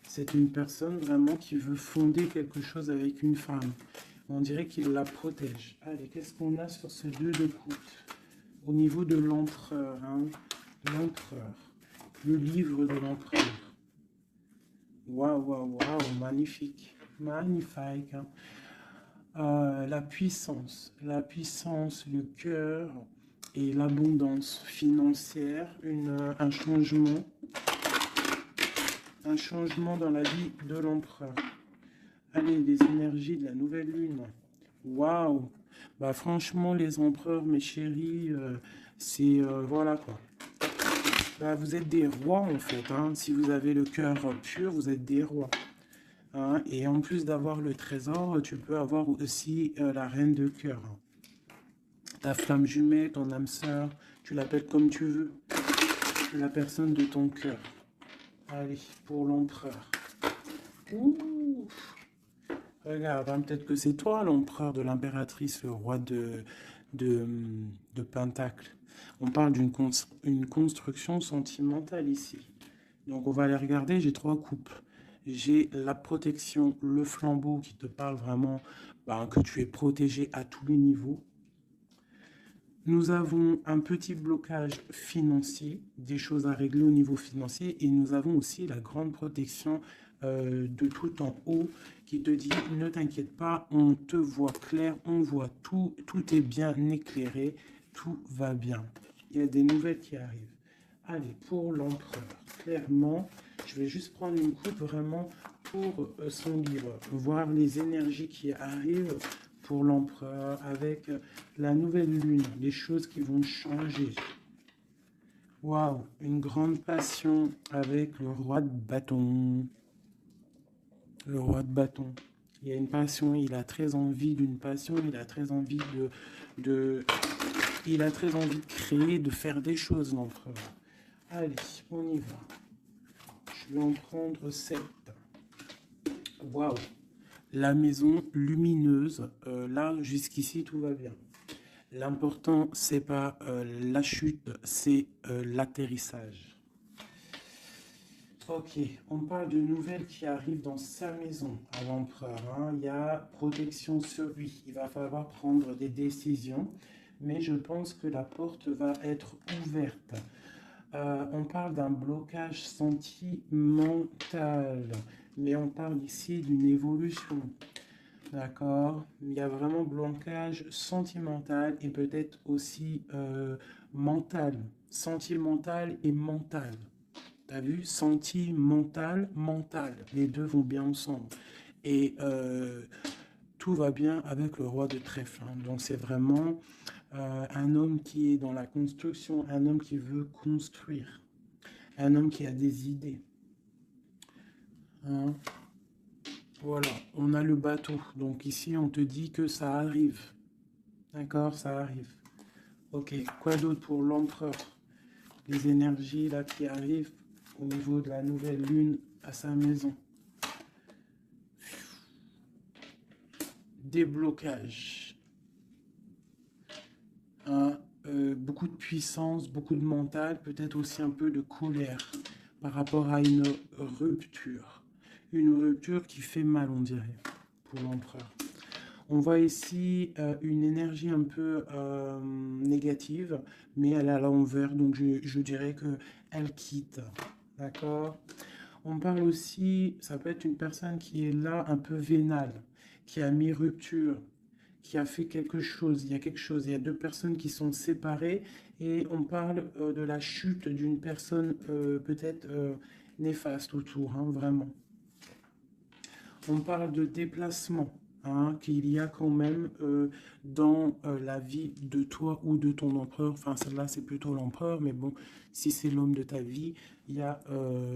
S1: C'est une personne vraiment qui veut fonder quelque chose avec une femme. On dirait qu'il la protège. Allez, qu'est-ce qu'on a sur ce 2 de coupe? Au niveau de l'empereur, hein? L'empereur. Le livre de l'empereur. Waouh, magnifique. Magnifique. Hein. La puissance, le cœur et l'abondance financière, un changement dans la vie de l'empereur. Allez, les énergies de la nouvelle lune. Waouh. Bah franchement, les empereurs, mes chéris, c'est voilà quoi. Bah, vous êtes des rois en fait. Hein. Si vous avez le cœur pur, vous êtes des rois. Hein. Et en plus d'avoir le trésor, tu peux avoir aussi la reine de cœur. Hein. Ta flamme jumelle, ton âme sœur, tu l'appelles comme tu veux. La personne de ton cœur. Allez, pour l'empereur. Ouh. Regarde, hein, peut-être que c'est toi l'empereur de l'impératrice, le roi de Pentacle. On parle d'une construction sentimentale ici. Donc on va aller regarder, j'ai 3 coupes. J'ai la protection, le flambeau qui te parle vraiment que tu es protégé à tous les niveaux. Nous avons un petit blocage financier, des choses à régler au niveau financier. Et nous avons aussi la grande protection de tout en haut qui te dit ne t'inquiète pas, on te voit clair, on voit tout, tout est bien éclairé, tout va bien. Il y a des nouvelles qui arrivent. Allez, pour l'empereur, clairement, je vais juste prendre une coupe vraiment pour son livre, voir les énergies qui arrivent pour l'empereur avec la nouvelle lune, les choses qui vont changer. Waouh, une grande passion avec le roi de bâton. Le roi de bâton. Il y a une passion, il a très envie d'une passion, il a très envie il a très envie de créer, de faire des choses, l'empereur. Allez, on y va. Je vais en prendre 7. Waouh. La maison lumineuse. Là, jusqu'ici, tout va bien. L'important, c'est pas la chute, c'est l'atterrissage. Ok, on parle de nouvelles qui arrivent dans sa maison à l'empereur. Hein. Il y a protection sur lui. Il va falloir prendre des décisions, mais je pense que la porte va être ouverte. On parle d'un blocage sentimental, mais on parle ici d'une évolution. D'accord? Il y a vraiment blocage sentimental et peut-être aussi mental. Sentimental et mental. T'as vu? Sentimental, mental. Les deux vont bien ensemble. Et tout va bien avec le roi de trèfle. Hein. Donc c'est vraiment un homme qui est dans la construction, un homme qui veut construire, un homme qui a des idées. Hein. Voilà, on a le bateau. Donc ici, on te dit que ça arrive. D'accord, ça arrive. Ok, quoi d'autre pour l'empereur? Les énergies là qui arrivent au niveau de la nouvelle lune à sa maison. Déblocage. Hein, beaucoup de puissance, beaucoup de mental, peut-être aussi un peu de colère par rapport à une rupture. Une rupture qui fait mal, on dirait, pour l'empereur. On voit ici une énergie un peu négative, mais elle est à l'envers, donc je dirais qu'elle quitte. D'accord? On parle aussi, ça peut être une personne qui est là un peu vénale, qui a mis rupture, qui a fait quelque chose. Il y a quelque chose, il y a deux personnes qui sont séparées et on parle de la chute d'une personne peut-être néfaste autour, hein, vraiment. On parle de déplacement. Hein, qu'il y a quand même dans la vie de toi ou de ton empereur, enfin celle-là c'est plutôt l'empereur, mais bon, si c'est l'homme de ta vie, il y a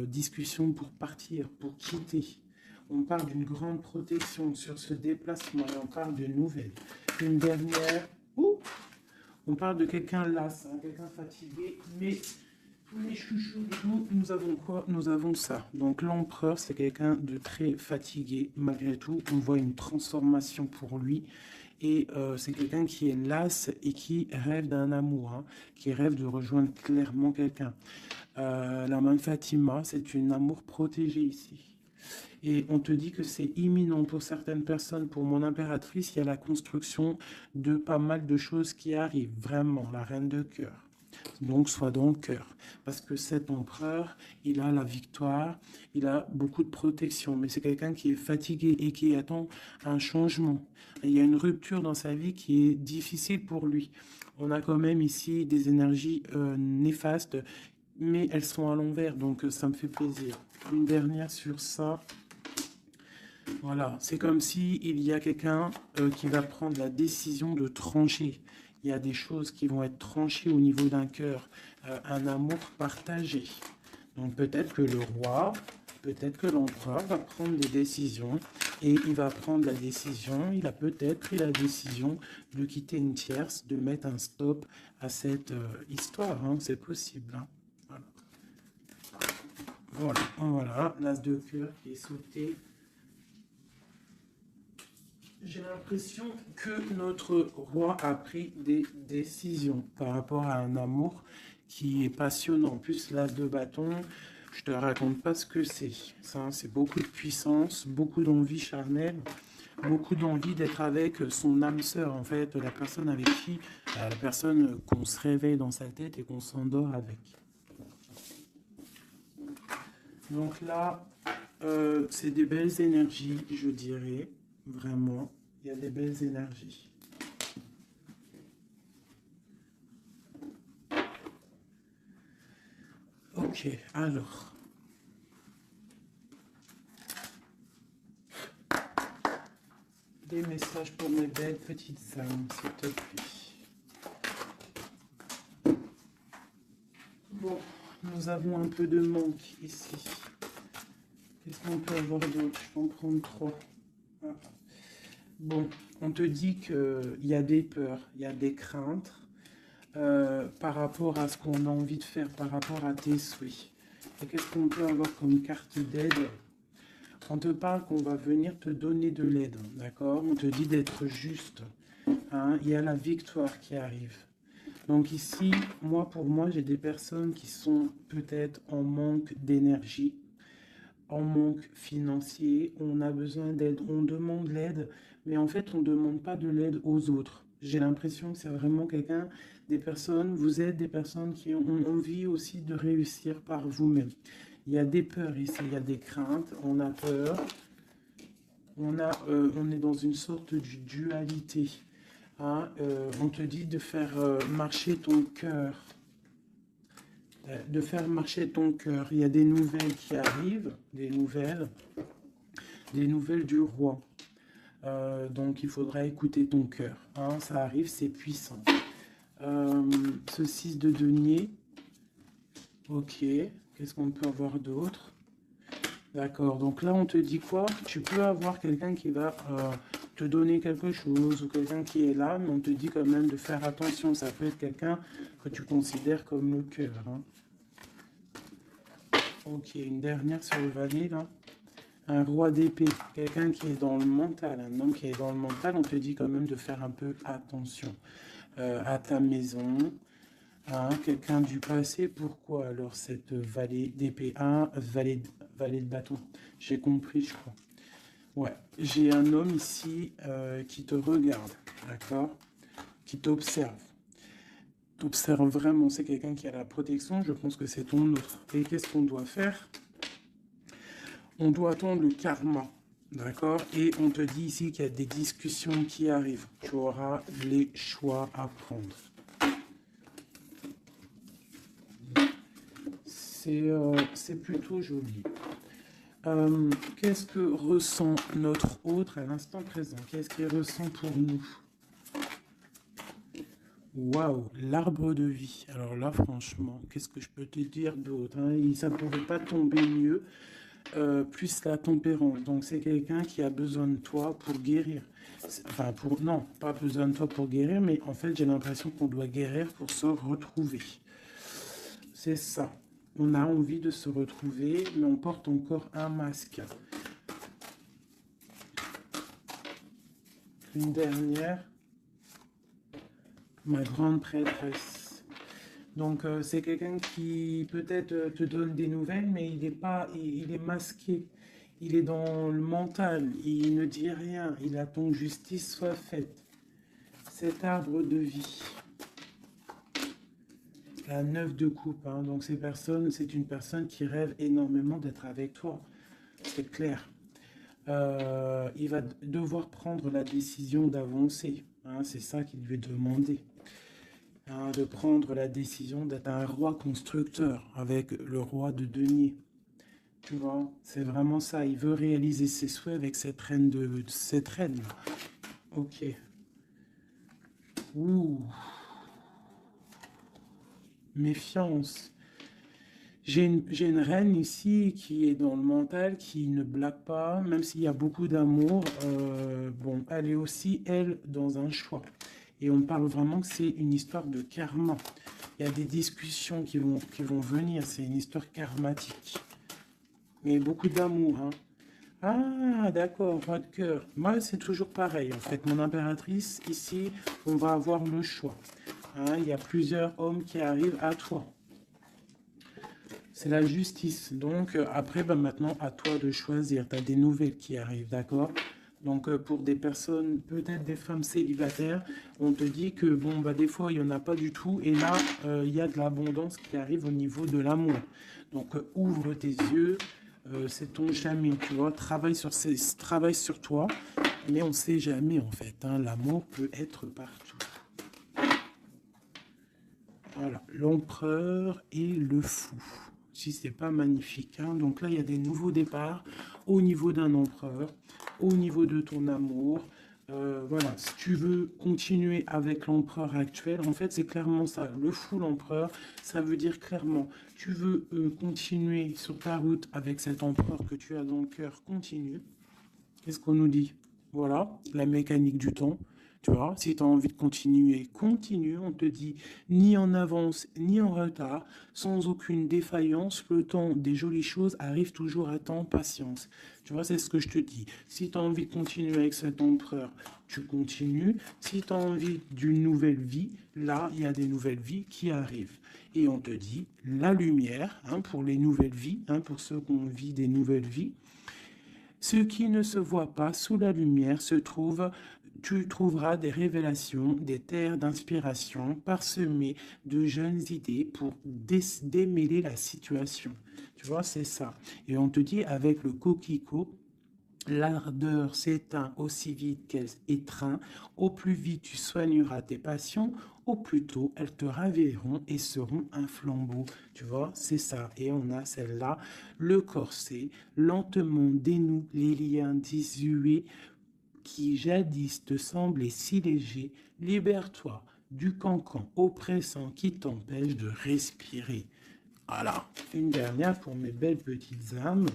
S1: discussion pour partir, pour quitter. On parle d'une grande protection sur ce déplacement et on parle de nouvelles. Une dernière, on parle de quelqu'un las, hein, quelqu'un fatigué, mais tous les chouchous, nous avons quoi? Nous avons ça. Donc l'empereur, c'est quelqu'un de très fatigué. Malgré tout, on voit une transformation pour lui. Et c'est quelqu'un qui est las et qui rêve d'un amour, hein, qui rêve de rejoindre clairement quelqu'un. La main de Fatima, c'est un amour protégé ici. Et on te dit que c'est imminent pour certaines personnes. Pour mon impératrice, il y a la construction de pas mal de choses qui arrivent. Vraiment, la reine de cœur. Donc, sois dans le cœur. Parce que cet empereur, il a la victoire, il a beaucoup de protection. Mais c'est quelqu'un qui est fatigué et qui attend un changement. Il y a une rupture dans sa vie qui est difficile pour lui. On a quand même ici des énergies néfastes, mais elles sont à l'envers, donc ça me fait plaisir. Une dernière sur ça. Voilà, c'est comme si il y a quelqu'un qui va prendre la décision de trancher. Il y a des choses qui vont être tranchées au niveau d'un cœur, un amour partagé. Donc peut-être que le roi, peut-être que l'empereur va prendre des décisions et il va prendre la décision, il a peut-être pris la décision de quitter une tierce, de mettre un stop à cette histoire, hein, c'est possible. Hein. Voilà, voilà, l'as de cœur qui est sauté. J'ai l'impression que notre roi a pris des décisions par rapport à un amour qui est passionnant. En plus, l'as de bâton, je te raconte pas ce que c'est. Ça, c'est beaucoup de puissance, beaucoup d'envie charnelle, beaucoup d'envie d'être avec son âme sœur, en fait, la personne avec qui, la personne qu'on se réveille dans sa tête et qu'on s'endort avec. Donc là, c'est des belles énergies, je dirais. Vraiment, il y a des belles énergies. Ok, alors. Des messages pour mes belles petites âmes, s'il te plaît. Bon, nous avons un peu de manque ici. Qu'est-ce qu'on peut avoir d'autre? Je vais en prendre 3. Ah. Bon, on te dit qu'il y a des peurs, il y a des craintes par rapport à ce qu'on a envie de faire, par rapport à tes souhaits. Et qu'est-ce qu'on peut avoir comme carte d'aide? On te parle qu'on va venir te donner de l'aide, d'accord? On te dit d'être juste. Hein? Il y a la victoire qui arrive. Donc ici, pour moi, j'ai des personnes qui sont peut-être en manque d'énergie, en manque financier, on a besoin d'aide, on demande l'aide, mais en fait, on ne demande pas de l'aide aux autres. J'ai l'impression que c'est vraiment vous êtes des personnes qui ont envie aussi de réussir par vous-même. Il y a des peurs ici, il y a des craintes, on a peur, on est dans une sorte de dualité. Hein, on te dit de faire marcher ton cœur. De faire marcher ton cœur. Il y a des nouvelles qui arrivent, des nouvelles du roi. Donc il faudra écouter ton cœur. Hein, ça arrive, c'est puissant. Ce 6 de denier. Ok, qu'est-ce qu'on peut avoir d'autre? D'accord, donc là on te dit quoi? Tu peux avoir quelqu'un qui va te donner quelque chose ou quelqu'un qui est là, mais on te dit quand même de faire attention. Ça peut être quelqu'un que tu considères comme le cœur. Hein. Ok, une dernière sur le valet là. Un roi d'épée, quelqu'un qui est dans le mental, un homme qui est dans le mental, on te dit quand même de faire un peu attention à ta maison. Hein, quelqu'un du passé, pourquoi alors cette valet d'épée? Valet de bâton, j'ai compris je crois. Ouais, j'ai un homme ici qui te regarde, d'accord? Qui t'observe. T'observe vraiment, c'est quelqu'un qui a la protection, je pense que c'est ton autre. Et qu'est-ce qu'on doit faire? On doit attendre le karma, d'accord? Et on te dit ici qu'il y a des discussions qui arrivent. Tu auras les choix à prendre. C'est plutôt joli. Qu'est-ce que ressent notre autre à l'instant présent? Qu'est-ce qu'il ressent pour nous? Waouh, l'arbre de vie. Alors là, franchement, qu'est-ce que je peux te dire d'autre? Ça ne pouvait pas tomber mieux. Plus la tempérance. Donc, c'est quelqu'un qui a besoin de toi pour guérir. Enfin, non, pas besoin de toi pour guérir, mais en fait, j'ai l'impression qu'on doit guérir pour se retrouver. C'est ça. On a envie de se retrouver, mais on porte encore un masque. Une dernière. Ma grande prêtresse. Donc, c'est quelqu'un qui peut-être te donne des nouvelles, mais il est masqué. Il est dans le mental. Il ne dit rien. Il attend que justice soit faite. Cet arbre de vie. La 9 de coupe. Hein. Donc, c'est une personne qui rêve énormément d'être avec toi. C'est clair. Il va devoir prendre la décision d'avancer. Hein. C'est ça qu'il lui est demandé. Hein, de prendre la décision d'être un roi constructeur avec le roi de denier. Tu vois, c'est vraiment ça. Il veut réaliser ses souhaits avec cette reine cette reine. Ok. Ouh. Méfiance. J'ai une reine ici qui est dans le mental, qui ne blague pas, même s'il y a beaucoup d'amour. Bon, elle est aussi, elle, dans un choix. Et on parle vraiment que c'est une histoire de karma. Il y a des discussions qui vont venir. C'est une histoire karmatique. Mais beaucoup d'amour. Hein. Ah, d'accord, roi de cœur. Moi, c'est toujours pareil. En fait, mon impératrice, ici, on va avoir le choix. Hein, il y a plusieurs hommes qui arrivent à toi. C'est la justice. Donc, après, maintenant, à toi de choisir. Tu as des nouvelles qui arrivent, d'accord? Donc, pour des personnes, peut-être des femmes célibataires, on te dit que, bon, des fois, il n'y en a pas du tout. Et là, il y a de l'abondance qui arrive au niveau de l'amour. Donc, ouvre tes yeux. C'est ton jamais, tu vois. Travaille sur toi. Mais on ne sait jamais, en fait. Hein, l'amour peut être partout. Voilà, l'empereur et le fou. Si c'est pas magnifique. Hein. Donc là, il y a des nouveaux départs au niveau d'un empereur, au niveau de ton amour. Voilà, si tu veux continuer avec l'empereur actuel, en fait, c'est clairement ça. Le full empereur, ça veut dire clairement, tu veux continuer sur ta route avec cet empereur que tu as dans le cœur, continue. Qu'est-ce qu'on nous dit? Voilà, la mécanique du temps. Tu vois, si tu as envie de continuer, continue. On te dit ni en avance ni en retard, sans aucune défaillance. Le temps des jolies choses arrive toujours à temps, patience. Tu vois, c'est ce que je te dis. Si tu as envie de continuer avec cet empereur, tu continues. Si tu as envie d'une nouvelle vie, là, il y a des nouvelles vies qui arrivent. Et on te dit la lumière, hein, pour les nouvelles vies, hein, pour ceux qui ont vit des nouvelles vies. Ce qui ne se voit pas sous la lumière se trouve, tu trouveras des révélations, des terres d'inspiration parsemées de jeunes idées pour démêler la situation. Tu vois, c'est ça. Et on te dit avec le coquelicot, l'ardeur s'éteint aussi vite qu'elle étreint. Au plus vite tu soigneras tes passions, au plus tôt elles te raviront et seront un flambeau. Tu vois, c'est ça. Et on a celle-là, le corset, lentement dénoue les liens désuets qui jadis te semblaient si légers. Libère-toi du cancan oppressant qui t'empêche de respirer. Voilà, une dernière pour mes belles petites âmes.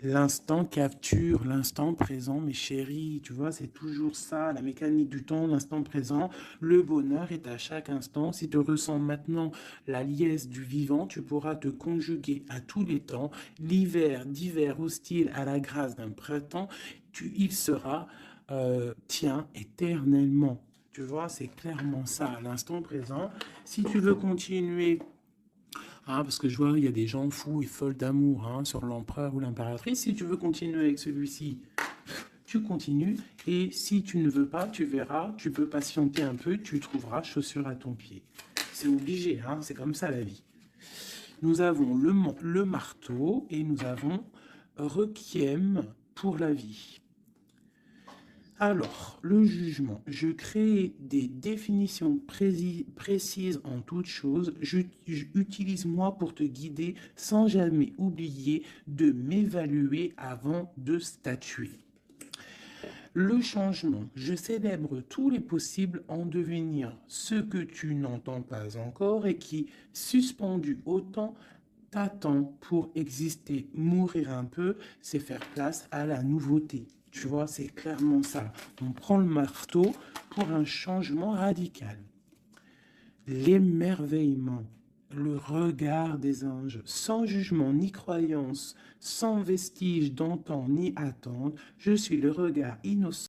S1: L'instant capture l'instant présent, mes chéris. Tu vois, c'est toujours ça, la mécanique du temps, l'instant présent. Le bonheur est à chaque instant. Si tu ressens maintenant la liesse du vivant, tu pourras te conjuguer à tous les temps. L'hiver d'hiver hostile à la grâce d'un printemps, il sera tien éternellement. Tu vois, c'est clairement ça, à l'instant présent. Si tu veux continuer, ah, parce que je vois, il y a des gens fous et folles d'amour, hein, sur l'empereur ou l'impératrice. Si tu veux continuer avec celui-ci, tu continues. Et si tu ne veux pas, tu verras, tu peux patienter un peu, tu trouveras chaussure à ton pied. C'est obligé, hein, c'est comme ça la vie. Nous avons le marteau et nous avons requiem pour la vie. Alors, le jugement. Je crée des définitions précises en toutes choses. Utilise-moi pour te guider sans jamais oublier de m'évaluer avant de statuer. Le changement. Je célèbre tous les possibles en devenir ce que tu n'entends pas encore et qui, suspendu au temps, t'attend pour exister. Mourir un peu, c'est faire place à la nouveauté. Tu vois, c'est clairement ça. On prend le marteau pour un changement radical. L'émerveillement, le regard des anges, sans jugement ni croyance, sans vestige d'antan ni attente, je suis le regard innocent